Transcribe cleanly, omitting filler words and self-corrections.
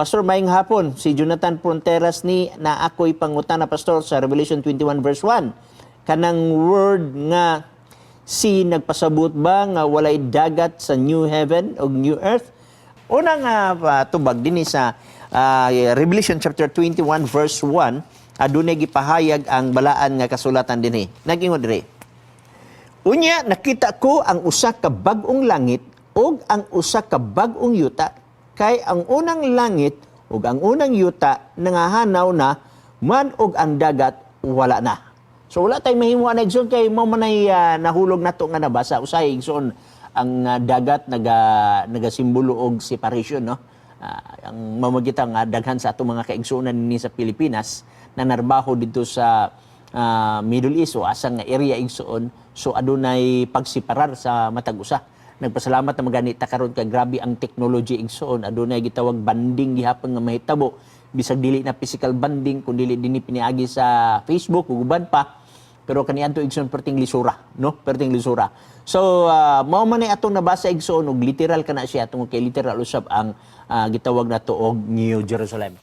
Pastor, maayong hapon. Si Jonathan Fronteras ni na ako'y pangutana, Pastor, sa Revelation 21 verse 1. Kanang word nga si nagpasabot ba nga walay dagat sa new heaven o new earth? Una nga tubag din sa Revelation chapter 21 verse 1, adunay gipahayag ang balaan nga kasulatan dinhi. Nag-ingon diri. Unya nakita ko ang usa ka bag-ong langit ug ang usa ka bag-ong yuta, kay ang unang langit ug ang unang yuta nangahanaw na man ug ang dagat wala na. So wala tay mahimuan na igsoon kay mao man ay nahulog nato nga nabasa usay igsoon ang dagat nagasimbolo og separation, no. Ang mamagita nga daghan sa ato mga kaigsuonan ni sa Pilipinas na narbaho dito sa Middle East o asang nga area igsoon, so adunay pagseparar sa matag usa. Nagpasalamat na maganita karon kay grabe ang technology igsoon, adunay gitawag banding gihapon nga mahitabo, bisag dili na physical banding kun dili dinhi piniagi sa Facebook ug uban pa, pero kaniadto igsoon perting lisura, no, perting lisura. So mao man ni atong nabasa igsoon og literal kana siya tungod kay literal usab ang gitawag nato og New Jerusalem.